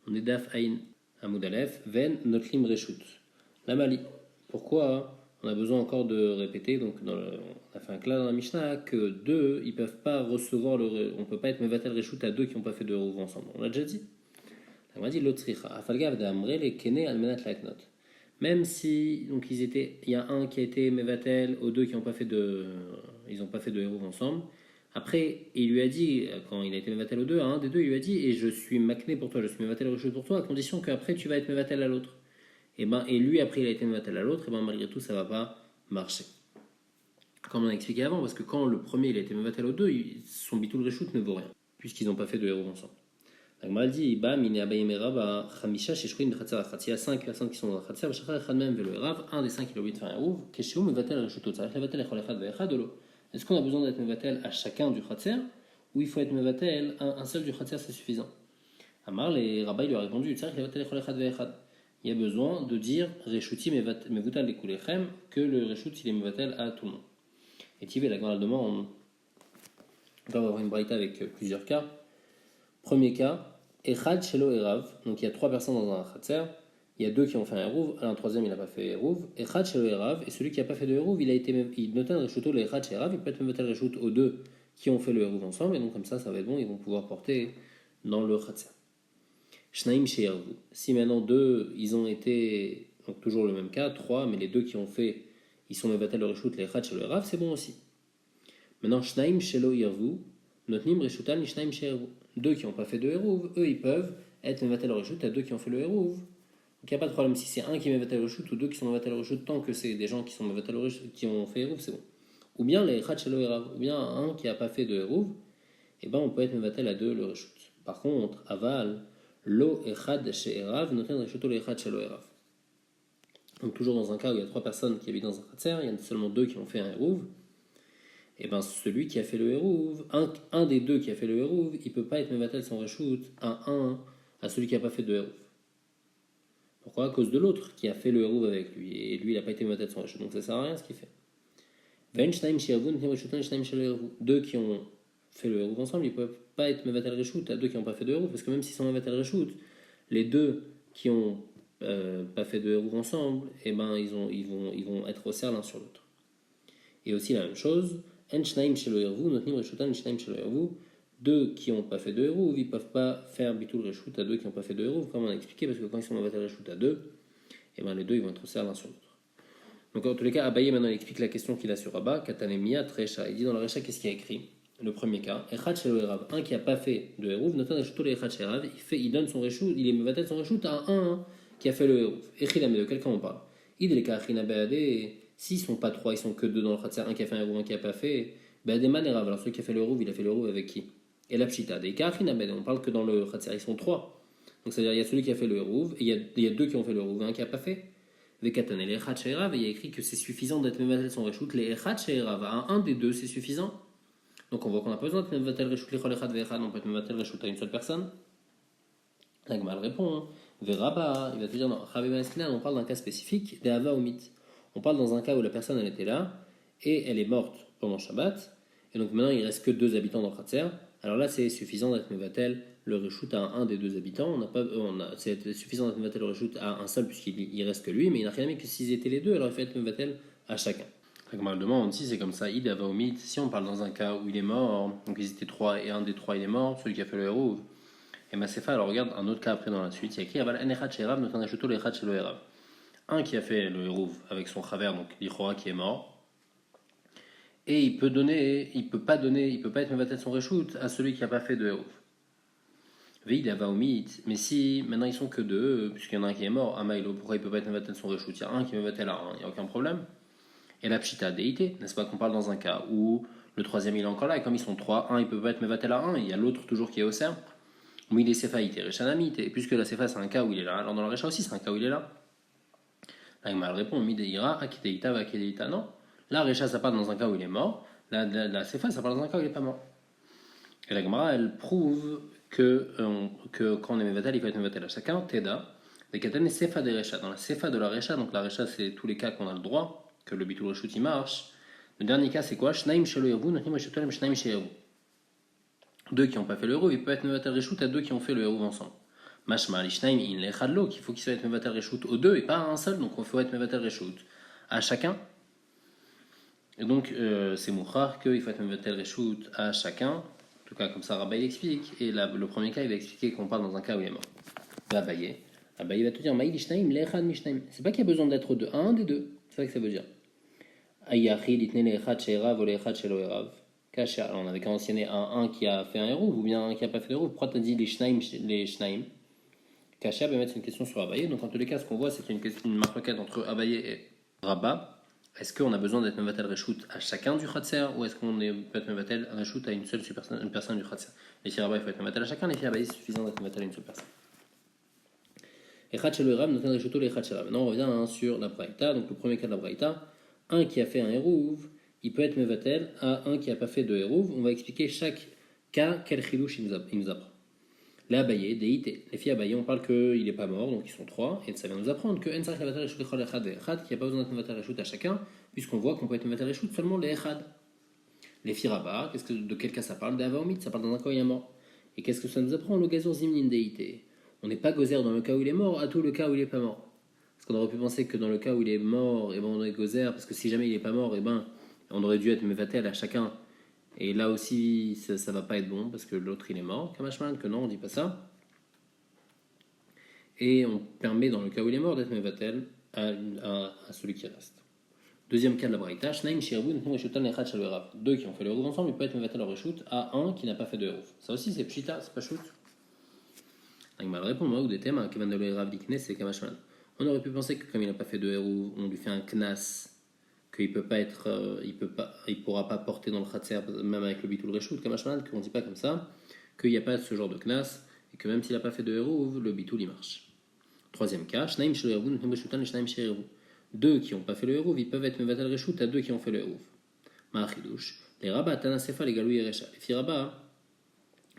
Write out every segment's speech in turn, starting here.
On est Daf Ain Hamoud Aleph, Ven Notlim Reshut. La Mali. Pourquoi on a besoin encore de répéter, donc on a fait un clash dans la Mishnah, que deux, ils peuvent pas recevoir on peut pas être Mevatel Reshut à deux qui n'ont pas fait de Hérouv ensemble. On l'a déjà dit. On a dit l'Otsricha. Afalgav d'Amre, les Kene Almenat Laknot. Même si, donc il y a un qui a été Mevatel aux deux qui n'ont pas fait ils n'ont pas fait de Hérouv ensemble. Après, il lui a dit, quand il a été Mevatel aux deux, à un des deux, il lui a dit, et je suis Makné pour toi, je suis Mevatel Reshut pour toi, à condition qu'après tu vas être Mevatel à l'autre. Et lui, après, il a été Mevatel à l'autre, et malgré tout, ça ne va pas marcher. Comme on a expliqué avant, parce que quand le premier il a été Mevatel aux deux, son Bitul Reshut ne vaut rien, puisqu'ils n'ont pas fait de Hérouv ensemble. La Gemara dit, Bam, il est Abayemera, ba Chamisha, Sheshruin, Bechatzer, Achat. Il y a 5 personnes qui sont dans la Chatzer, Bachachar, Echad, même, Velo, Erav, un des 5 il a oublié de faire un Hérouv, Keshiou, Mevatel Reshutot, ça va Mevatel, Echol, Echad, Echad, de l'eau. Est-ce qu'on a besoin d'être Mevatel à chacun du Khatser ou il faut être Mevatel un seul du Khatser, c'est suffisant? Amar, les rabbis lui a répondu il y a besoin de dire Reshuti Mevutal Lekulechem, que le Reshut il est Mevatel à tout le monde. Et Tivé, la grande demande, on va avoir une braïta avec plusieurs cas. Premier cas, Echad Shelo Erav, donc il y a 3 personnes dans un Khatser. Il y a 2 qui ont fait un Hérouv, un troisième il n'a pas fait Hérouv. Echad Shelo Erav, et celui qui n'a pas fait de Hérouv, il note un Reshuto le Echad Shelo Erav, il peut être Mevatel Reshut aux 2 qui ont fait le Hérouv ensemble, et donc comme ça va être bon, ils vont pouvoir porter dans le Khatser. Shnaim She'ervu. Si maintenant 2, ils ont été, donc toujours le même cas, 3, mais les 2 qui ont fait, ils sont Mevatel Reshut le Echad Shelo Erav, c'est bon aussi. Maintenant, Shnaim Shelo Yervu, Notnim Reshutan Shnaim She'ervu. 2 qui n'ont pas fait de Hérouv, eux ils peuvent être Mevatel Reshut à 2 qui ont fait le Hérouv. Donc il n'y a pas de problème si c'est un qui est Mevatel Reshut ou 2 qui sont Mevatel Reshut, tant que c'est des gens qui sont Mevatel Reshut qui ont fait Hérouv, c'est bon. Ou bien les Echad Shelo Erav, ou bien un qui n'a pas fait de Hérouv, et ben on peut être Mevatel à 2 le Reshut. Par contre, Aval, Lo Echad She'erav, Noten Reshuto le Echad Shelo Erav. Donc toujours dans un cas où il y a 3 personnes qui habitent dans un Khatser, il y en a seulement 2 qui ont fait un Hérouv, et ben celui qui a fait le Hérouv, un des 2 qui a fait le Hérouv, il ne peut pas être Mevatel son Reshut à celui qui n'a pas fait de Hérouv. Pourquoi? À cause de l'autre qui a fait le Hérouv avec lui, et lui il n'a pas été Mevatel son Reshut, donc ça ne sert à rien ce qu'il fait. 2 qui ont fait le Hérouv ensemble, ils ne peuvent pas être Mevatel Reshut à 2 qui n'ont pas fait de Hérouv, parce que même s'ils sont Mevatel Reshut, les 2 qui n'ont pas fait de Hérouv ensemble, et ben ils vont être au cerf l'un sur l'autre. Et aussi la même chose, deux qui n'ont pas fait de Hérouv, ils ne peuvent pas faire Bitul Reshut à 2 qui n'ont pas fait de Hérouv, comme on a expliqué, parce que quand ils sont Mevatel Reshut à 2, et ben les 2 ils vont être au cerf l'un sur l'autre. Donc en tous les cas, Abaye maintenant il explique la question qu'il a sur Abba, Katanemia Tresha. Il dit dans la Recha qu'est-ce qu'il y a écrit? Le premier cas, Echad Shelo Erav, un qui n'a pas fait de Hérouv, Notan Reshuto le Echad Shelo Erav, il donne son Reshut, il est Mevatel son Reshut à un qui a fait le Hérouv. Echilame, de quelqu'un on parle. Idreka Achina Beade, s'ils sont pas 3, ils sont que 2 dans le Khatser, un qui a fait un Hérouv, un qui n'a pas fait, Beademan Erav, alors celui qui a fait le Hérouv, il a fait le Hérouv avec qui? Et la Pshita, des Achina Beade, on parle que dans le Khatser, ils sont 3. Donc c'est-à-dire il y a celui qui a fait le Hérouv, et il y a 2 qui ont fait le Hérouv, un qui n'a pas fait. Vekatan et les Echad She'erav, et il y a écrit que c'est suffisant d'être Mevatel son Reshut, les Echad She'erav, à un des 2 c'est suffisant. Donc on voit qu'on n'a pas besoin d'être Mevatel Reshut, les Chol Echad Ve'echad, on peut être Mevatel Reshut à une seule personne. La Gemara répond, Veraba, il va te dire non, Chaveba Esquinan, on parle d'un cas spécifique, des Hava ou Mit. On parle dans un cas où la personne elle était là, et elle est morte pendant Shabbat, et donc maintenant il ne reste que 2 habitants dans Khatser. Alors là c'est suffisant d'être Mevatel le Reshut à un des 2 habitants, c'est suffisant d'être Mevatel le Reshut à un seul puisqu'il reste que lui, mais il n'a rien mis que s'ils étaient les 2, alors il faut être Mevatel à chacun. La demande si c'est comme ça, Id Avaomit, si on parle dans un cas où il est mort, donc ils étaient 3 et un des 3 il est mort, celui qui a fait le Hérouv, et Masefa, alors regarde un autre cas après dans la suite, il y a écrit Aval Enechad She'erav, Notan Reshuto le Echad Shelo Erav. Un qui a fait le Hérouv avec son Chaver, donc l'Ichora qui est mort, et il peut pas être Mevatel son Reshut à celui qui n'a pas fait de Hérouv. Veid Avaomit, mais si maintenant ils sont que 2, puisqu'il y en a un qui est mort, Amaïlo, pourquoi il peut pas être Mevatel son Reshut? Il y a un qui est Mevatel à un, il n'y a aucun problème. Et la Pshita Deité, n'est-ce pas qu'on parle dans un cas où le troisième il est encore là, et comme ils sont 3, un il peut pas être Mevatel à 1, il y a l'autre toujours qui est au cerf. Où il est Sefaïté, Rechanamit, et puisque la Sefa c'est un cas où il est là, alors dans la Recha aussi c'est un cas où il est là. Là il m'a répond, Mideira, Akiteita, Vakedeita, non. La Recha ça parle dans un cas où il est mort, la Sefa ça parle dans un cas où il n'est pas mort. Et la Gemara elle prouve que quand on est Mevatel, il faut être Mevatel à chacun, Teda, des Katan et Sefa de Recha. Dans la Sefa de la Recha, donc la Recha c'est tous les cas qu'on a le droit, que le Bitul Reshut il marche. Le dernier cas c'est quoi? Shnaim Shelo Yervu, Notim Reshutolim Shnaim Sheyervu. 2 qui n'ont pas fait le Hérouv, il peut être Mevatel Reshut à 2 qui ont fait le Hérouv ensemble. Mashma, l'ishnaim, in lechadlo, qu'il faut qu'il soit être mevatel reshut aux deux et pas à un seul, donc il faut être mevatel reshut à chacun. Et donc, c'est mouchar qu'il faut être mevatel reshut à chacun. En tout cas, comme ça, Rabbi explique. Et là, le premier cas, il va expliquer qu'on parle dans un cas où il est mort. Abaye va te dire, Maïl ishnaim, lechad mishnaim. C'est pas qu'il y a besoin d'être deux, un des deux. C'est ça que ça veut dire. Ayachi, litne lechad she'erav ou lechad she'lo erav. Alors, on avait qu'à mentionner un qui a fait un hérouv ou bien un qui n'a pas fait d'hérouv. Pourquoi tu as dit les shnaim? Kasha, c'est une question sur Abaye. Donc, en tous les cas, ce qu'on voit, c'est une marque entre Abaye et Rabat. Est-ce qu'on a besoin d'être mevatel reshut à chacun du khatser ou est-ce qu'on peut être mevatel reshut à une seule personne du khatser? Les filles Rabat, il faut être mevatel à chacun. Les filles Abaye, c'est suffisant d'être mevatel à une seule personne. Echad shelo erav, noten reshuto le echad shelav. Maintenant, on revient sur la braïta. Donc, le premier cas de la braïta, un qui a fait un hérouv, il peut être mevatel à un qui n'a pas fait de hérouv. On va expliquer chaque cas, quel chidouche il nous apprend. Là, Abaye, déité. Les filles Abaye, on parle qu'il n'est pas mort, donc ils sont trois, et ça vient nous apprendre que Ensach mevatel reshut echad echad ve'echad, qu'il n'y a pas besoin d'être mevatel reshut à chacun, puisqu'on voit qu'on peut être mevatel reshut seulement les echad. Les filles Rabat, de quel cas ça parle? D'Avaomit, ça parle dans un cas où il est mort. Et qu'est-ce que ça nous apprend? Le gazur zimnin déité. On n'est pas gozer dans le cas où il est mort, à tout le cas où il n'est pas mort. Parce qu'on aurait pu penser que dans le cas où il est mort, et ben on est gozer, parce que si jamais il n'est pas mort, et ben on aurait dû être mevatel à chacun. Et là aussi, ça va pas être bon, parce que l'autre il est mort. Kamashman, que non, on dit pas ça. Et on permet, dans le cas où il est mort, d'être mevatel à celui qui reste. Deuxième cas de la braïta, Shnaim Shirbu Reshutan Echad Shalverav. Deux qui ont fait le hérouv ensemble, ils peuvent être mevatel leur reshut à un qui n'a pas fait de hérouv. Ça aussi, c'est pshita, c'est pas shoot. Donc, mal répond, moi, ou des thèmes, Kevan de l'Erav Diknes, c'est Kamashman. On aurait pu penser que comme il n'a pas fait de hérouv, on lui fait un knas, qu'il peut pas être, il pourra pas porter dans le khatser, même avec le bitul reshut, Kamashman, qu'on dit pas comme ça, qu'il n'y a pas ce genre de knas, et que même s'il n'a pas fait de hérouv, le bitul il marche. Troisième cas, Shnaim Shirbu Reshutan Shnaim Shirbu. Deux qui n'ont pas fait le hérouv, ils peuvent être mevatel reshut à deux qui ont fait le hérouv. Ma'achidouche. Les rabats, Tanasefa, les galou yeresha. Les filles rabats,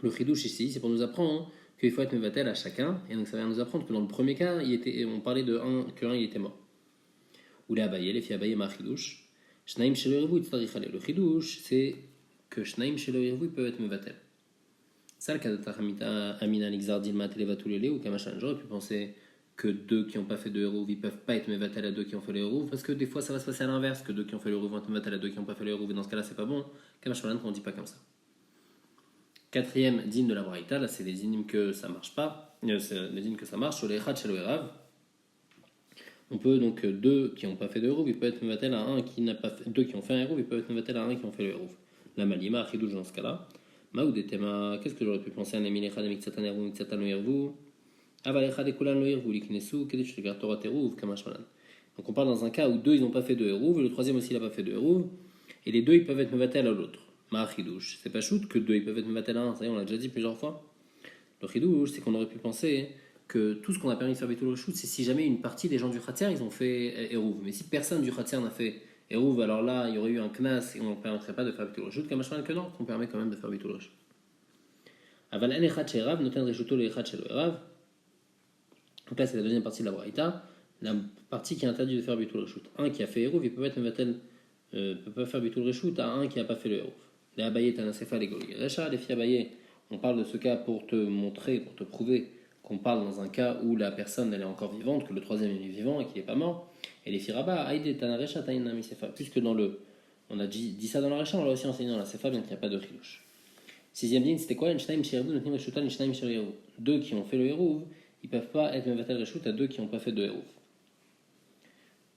le chidouche ici, c'est pour nous apprendre qu'il faut être mevatel à chacun. Et donc ça vient nous apprendre que dans le premier cas, on parlait de un, que un il était mort. Ou les abayé, les filles abayé, ma'achidouche. Shnaim shelo yervu, tzarichale. Le chidouche, c'est que Shnaim shelo yervu peut être mevatel. Ça, le cas de Tachamita Amina Lixardil Matelevatulele ou Kamachan. J'aurais pu penser que deux qui n'ont pas fait de hérouv, ils peuvent pas être mevatel à deux qui ont fait le hérouv, parce que des fois ça va se passer à l'inverse, que deux qui ont fait le hérouv vont être mevatel à deux qui n'ont pas fait le hérouv, et dans ce cas-là c'est pas bon. Kamashmalan, on dit pas comme ça. Quatrième dîme de la braïta, là c'est les dîmes que ça marche pas, c'est les dîmes que ça marche, sur les echad shelo erav. On peut donc deux qui n'ont pas fait de hérouv, ils peuvent être mevatel à un qui n'a pas fait, deux qui ont fait un hérouv, ils peuvent être mevatel à un qui ont fait le hérouv. La malima, achidouj dans ce cas-là. Maou des thèmes, qu'est-ce que j'aurais pu penser à un émiléchad, mitzatan hérouv, mitzatan hérouv. Donc on parle dans un cas où deux ils n'ont pas fait de hérouv, et le troisième aussi il n'a pas fait de hérouv, et les deux ils peuvent être mevatel à l'autre. Ma'achidouche, c'est pas shoot que deux ils peuvent être mevatel à un, ça y est, on l'a déjà dit plusieurs fois. Le chidouche, c'est qu'on aurait pu penser que tout ce qu'on a permis de faire bitul reshut, c'est si jamais une partie des gens du khatser ils ont fait hérouv. Mais si personne du khatser n'a fait hérouv, alors là il y aurait eu un knas et on ne permettrait pas de faire bitul reshut, comme que non, qu'on permet quand même de faire bitul reshut. Aval en echad sherav, noten reshuto le echad shelo erav. Donc là, c'est la deuxième partie de la braïta, la partie qui interdit de faire bitul reshut. Un qui a fait hérouv, il peut pas faire bitul reshut à un qui n'a pas fait le hérouv. Les abayé tanasefa les goli recha, les filles abayé, on parle de ce cas pour te montrer, pour te prouver qu'on parle dans un cas où la personne elle est encore vivante, que le troisième est vivant et qu'il n'est pas mort. Et les filles rabat, aïde tanarecha tainami sefa, puisque on a dit ça dans la recha, on l'a aussi enseigné dans la sefa, bien qu'il n'y a pas de chidouche. Sixième ligne, c'était quoi? Deux qui ont fait le hérouv, ils ne peuvent pas être mevatel reshut à deux qui n'ont pas fait de hérouv.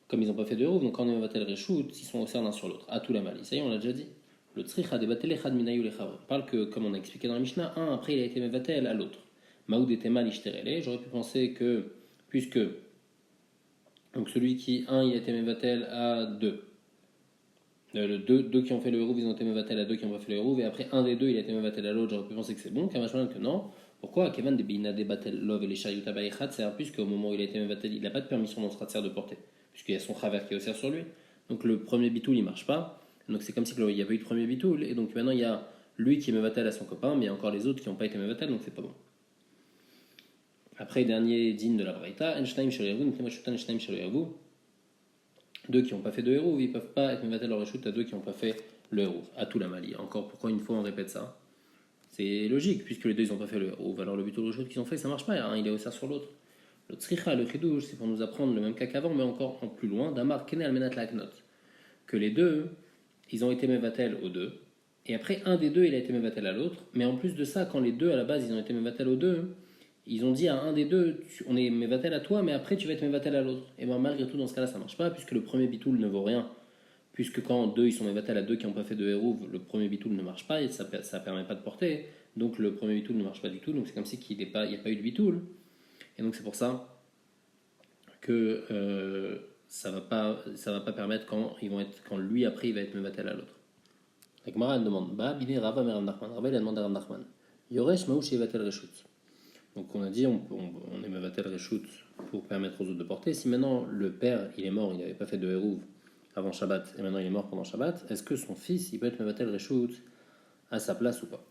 Comme ils n'ont pas fait de hérouv, donc quand on est mevatel reshut, ils sont aussi l'un sur l'autre. À tout la mali. Ça y est, on l'a déjà dit. Le tzricha debatel echad minayu lechavre. On parle que, comme on a expliqué dans la Mishnah, un après il a été mevatel à l'autre. Maoud et temal ishterele. J'aurais pu penser que, puisque donc celui qui, un, il a été mevatel à deux. Deux qui ont fait le hérouv, ils ont été mevatel à deux qui n'ont pas fait le hérouv, et après un des deux il a été mevatel à l'autre, j'aurais pu penser que c'est bon, Kamashman que non. Pourquoi Kevan de Bina debatel love et les chariot abayechat, c'est puisqu'au moment où il a été mevatel, il n'a pas de permission dans ce ratser de porter, puisqu'il y a son chaver qui est aussi sur lui. Donc le premier bitoul il marche pas, donc c'est comme si il y avait eu le premier bitoul, et donc maintenant il y a lui qui est mevatel à son copain, mais il y a encore les autres qui n'ont pas été mevatel, donc c'est pas bon. Après, dernier digne de la braïta, Einstein chez les deux qui n'ont pas fait de hérouv, ils ne peuvent pas être mevatel leur reshut à deux qui n'ont pas fait le hérouv. À tout la mali. Encore, pourquoi une fois on répète ça? C'est logique, puisque les deux ils n'ont pas fait le hérouv. Alors le bitul reshut qu'ils ont fait, ça marche pas, un il est offert sur l'autre. Le tzricha, le chidouj, c'est pour nous apprendre le même cas qu'avant, mais encore en plus loin, d'amar kene al menat laknot. Que les deux, ils ont été mevatel aux deux, et après un des deux il a été mevatel à l'autre, mais en plus de ça, quand les deux à la base ils ont été mevatel aux deux, ils ont dit à un des deux, on est mevatel à toi, mais après tu vas être mevatel à l'autre. Et bien malgré tout, dans ce cas-là, ça marche pas, puisque le premier bitul ne vaut rien. Puisque quand deux ils sont mevatel à deux qui n'ont pas fait de hérouv, le premier bitul ne marche pas, et ça ne permet pas de porter. Donc le premier bitul ne marche pas du tout, donc c'est comme si il n'y a pas eu de bitul. Et donc c'est pour ça que ça va pas permettre quand lui après il va être mevatel à l'autre. La Gemara demande Ba bine Rava Merav Nachman. Rava il a demandé à Rav Nachman. Yoresh Maouch Yevatel Reshut. Donc on a dit on est mevatel Reshut pour permettre aux autres de porter. Si maintenant le père il est mort, il n'avait pas fait de hérouv avant Shabbat et maintenant il est mort pendant Shabbat, est-ce que son fils il peut être mevatel Reshut à sa place ou pas?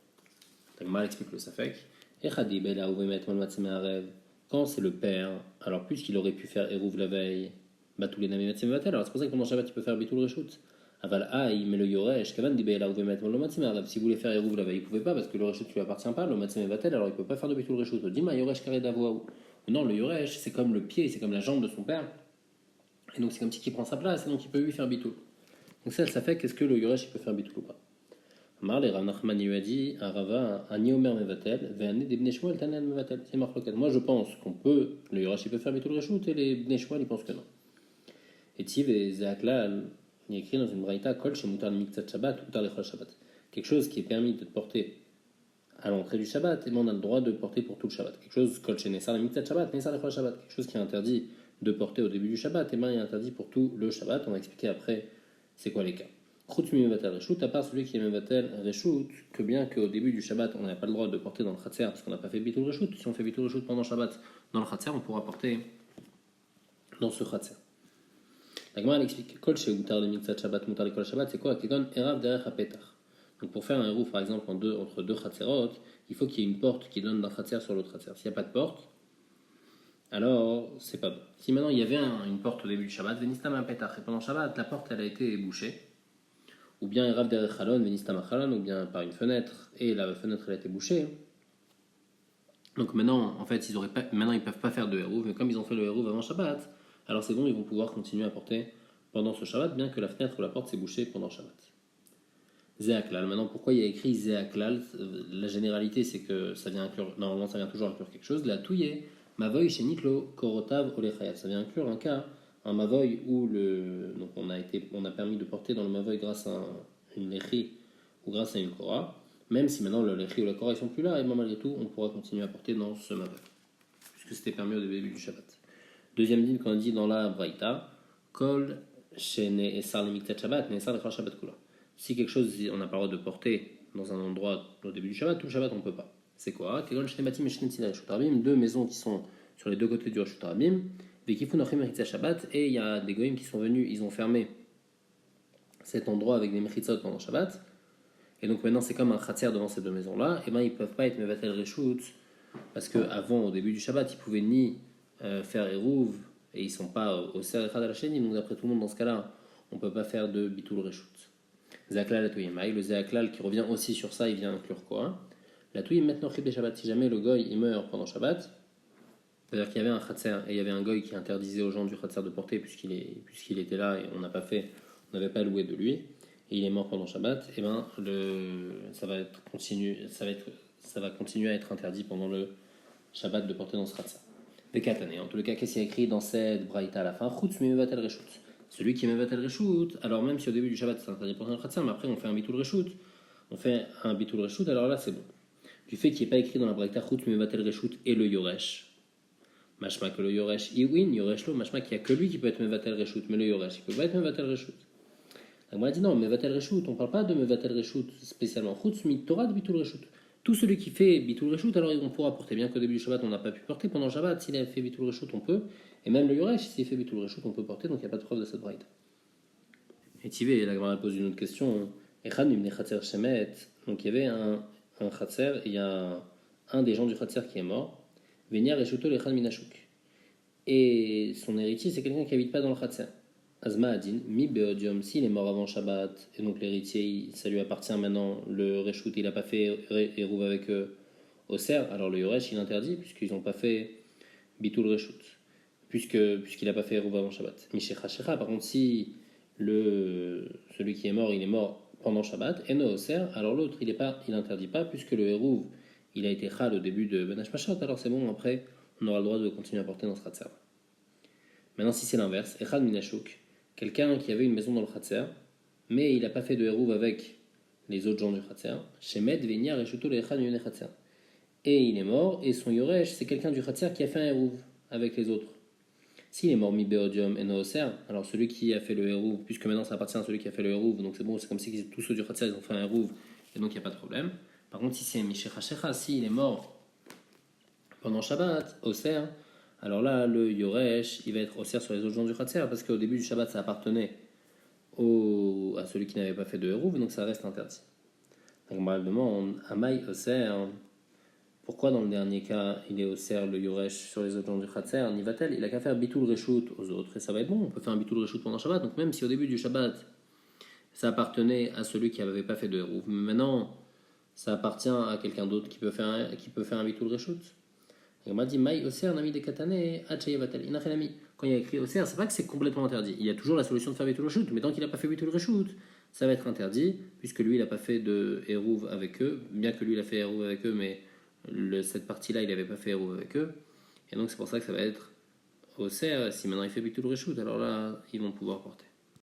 La Gemara explique le Safek. Echadi Bela Uvemet Malmatzim Arev. Quand c'est le père, alors puisqu'il aurait pu faire hérouv la veille, bah tous les namis metzim mevatel. Alors c'est pour ça que pendant Shabbat il peut faire bitul reshut. Aval aïe, mais le yoresh, kavan di be'ela ouve mettre le matzim mevatel. Si vous voulez faire hérouv la veille, il pouvait pas parce que le reshut lui appartient pas, le matzim mevatel, alors il peut pas faire de bitul reshut. Dima yoresh carré d'avoua. Non, le yoresh c'est comme le pied, c'est comme la jambe de son père. Et donc c'est comme si qui prend sa place, et donc il peut lui faire bitul. Donc ça fait qu'est-ce que le yoresh il peut faire bitul ou pas? Amar les Rav Nachman lui a dit à Rava, un niomer mevatel, ve'ané des bnei shmuel tanen mevatel. C'est marloquet. Moi je pense qu'on peut, le yoresh il peut faire bitul reshut et les bnei shmuel ils pensent que non. Et Tiv et Zéaklal, il est écrit dans une braïta, Kol chez Moutar Miktsat Shabbat, Moutar Lechol Shabbat. Quelque chose qui est permis de porter à l'entrée du Shabbat, et on a le droit de porter pour tout le Shabbat. Quelque chose, Kol chez Nessar Miktsat Shabbat, Nessar Lechol Shabbat. Quelque chose qui est interdit de porter au début du Shabbat, et bien il est interdit pour tout le Shabbat. On va expliquer après c'est quoi les cas. Chutz mi mevatel reshut, à part celui qui est mevatel reshut, que bien qu'au début du Shabbat, on n'a pas le droit de porter dans le Khatser parce qu'on n'a pas fait bitul reshut. Si on fait bitul reshut pendant Shabbat dans le Khatser, on pourra porter dans ce Khatser. La Gemara explique Kol chez Utar de Mitzat Shabbat, Mutar de Kol Shabbat, c'est quoi? Kegon Erav derech HaPetach. Donc pour faire un hérouv par exemple entre deux Khatserot, il faut qu'il y ait une porte qui donne d'un Khatser sur l'autre Khatser. S'il n'y a pas de porte, alors c'est pas bon. Si maintenant il y avait une porte au début du Shabbat, Venistam HaPetach, et pendant Shabbat la porte elle a été bouchée, ou bien Erav derech Halon, Venistam HaChalon, ou bien par une fenêtre, et la fenêtre elle a été bouchée. Donc maintenant en fait maintenant ils peuvent pas faire de hérouv, mais comme ils ont fait le hérouv avant Shabbat, alors c'est bon, ils vont pouvoir continuer à porter pendant ce Shabbat, bien que la fenêtre ou la porte s'est bouchée pendant Shabbat. Zéaklal. Maintenant, pourquoi il y a écrit Zéaklal? La généralité, c'est que ça vient inclure, normalement, ça vient toujours inclure quelque chose. La touye, mavoy chez Niklo, korotav olechayat. Ça vient inclure un cas, un mavoy où donc on a permis de porter dans le mavoy grâce à une lechi ou grâce à une kora, même si maintenant le lechi ou la kora ils sont plus là, et malgré tout, on pourra continuer à porter dans ce mavoy, puisque c'était permis au début du Shabbat. Deuxième dîme qu'on a dit dans la Braïta, Kol Shene Esar le Miktat Shabbat, Nesar le Shabbat Kula. Si quelque chose on n'a pas le droit de porter dans un endroit au début du Shabbat, tout le Shabbat on ne peut pas. C'est quoi? Kol Shene Batim et Shene Tzina Reshut Rabim, deux maisons qui sont sur les deux côtés du Reshut Rabim, Vekifun Ochim Mechitza Shabbat, et il y a des goïms qui sont venus, ils ont fermé cet endroit avec des mechitzot pendant Shabbat, et donc maintenant c'est comme un khatser devant ces deux maisons-là, et ben ils ne peuvent pas être Mevatel Reshut, parce qu'avant, au début du Shabbat, ils pouvaient ni faire Hérouv, et ils sont pas au Serechad al-Sheni, donc d'après tout le monde, dans ce cas-là, on ne peut pas faire de Bitul Reshut. Zéaklal la Touyemaï, le Zéaklal qui revient aussi sur ça, il vient inclure quoi? La Touyem maintenant Chib Shabbat, si jamais le Goy il meurt pendant Shabbat, c'est-à-dire qu'il y avait un Khatser, et il y avait un Goy qui interdisait aux gens du Khatser de porter, puisqu'il était là, et on n'avait pas loué de lui, et il est mort pendant Shabbat, et ben ça va continuer à être interdit pendant le Shabbat de porter dans ce Khatser. En tout cas, qu'est-ce qu'il y a écrit dans cette braïta à la fin? Chutz mi mevatel reshut. Celui qui mevatel reshut, alors même si au début du Shabbat c'est interdit de porter un khatser, mais après on fait un bitul reshut, alors là c'est bon. Du fait qu'il n'est pas écrit dans la braïta chutz mi mevatel reshut et le yoresh, mashma que le yoresh iwin, yoresh lo, mashma qu'il n'y a que lui qui peut être mevatel reshut, mais le yoresh il peut pas être mevatel reshut. Donc on a dit non, mevatel reshut, on ne parle pas de mevatel reshut spécialement. Chutz mi torah de bitul reshut. Tout celui qui fait bitul reshut, alors on pourra porter. Bien qu'au début du Shabbat, on n'a pas pu porter. Pendant le Shabbat, s'il a fait bitul reshut, on peut. Et même le yoresh, s'il fait bitul reshut, on peut porter. Donc il n'y a pas de preuve de cette braïta. Et Tivé, la Gemara pose une autre question. Echad mibnei chatzer shemet. Donc il y avait un chatzer, et il y a un des gens du chatzer qui est mort. Venia reshuto lechad minashuk. Et son héritier, c'est quelqu'un qui n'habite pas dans le chatzer. Azma Adin, Mi Beodium, s'il est mort avant Shabbat, et donc l'héritier, ça lui appartient maintenant, le Reshut, il n'a pas fait Eruv avec au cerf, alors le Yoresh, il interdit, puisqu'ils n'ont pas fait Bitul Reshut, puisqu'il n'a pas fait Eruv avant Shabbat. Mishecha Shecha, par contre, si celui qui est mort, il est mort pendant Shabbat, et no au cerf, alors l'autre, il interdit pas, puisque le Eruv, il a été Chal au début de Ben Hashmashot, alors c'est bon, après, on aura le droit de continuer à porter dans ce Khatser. Maintenant, si c'est l'inverse, Echad Minashuk, quelqu'un qui avait une maison dans le Khatser, mais il n'a pas fait de Eruv avec les autres gens du Khatser, Shemed Venia Reshuto le Echad Mine Khatser. Et il est mort, et son Yoresh, c'est quelqu'un du Khatser qui a fait un Eruv avec les autres. S'il est mort mi Beodium et Nooser, alors celui qui a fait le Eruv, puisque maintenant ça appartient à celui qui a fait le Eruv, donc c'est bon, c'est comme si tous ceux du Khatser ils ont fait un Eruv, et donc il n'y a pas de problème. Par contre, si c'est Mishecha Shecha, s'il est mort pendant Shabbat, Oser, alors là, le Yoresh, il va être Oser sur les autres gens du Khatser, parce qu'au début du Shabbat, ça appartenait à celui qui n'avait pas fait de Eruv, donc ça reste interdit. Donc, on demande, Amai Oser, pourquoi dans le dernier cas, il est Oser, le Yoresh, sur les autres gens du Khatser, Nivatel, il a qu'à faire Bitul Reshut aux autres, et ça va être bon, on peut faire un Bitul Reshut pendant Shabbat, donc même si au début du Shabbat, ça appartenait à celui qui n'avait pas fait de Eruv, mais maintenant, ça appartient à quelqu'un d'autre qui peut faire un Bitul Reshut. Et on m'a dit, Maï Oser, Nami de Katane, Hachayevatel. Inachenami. Quand il y a écrit Oser, c'est pas que c'est complètement interdit. Il y a toujours la solution de faire Bitul Reshut, mais tant qu'il n'a pas fait Bitul Reshut, ça va être interdit, puisque lui, il n'a pas fait de Eruv avec eux, bien que lui, il a fait Eruv avec eux, mais cette partie-là, il n'avait pas fait Eruv avec eux. Et donc, c'est pour ça que ça va être Oser, si maintenant il fait Bitul Reshut, alors là, ils vont pouvoir porter.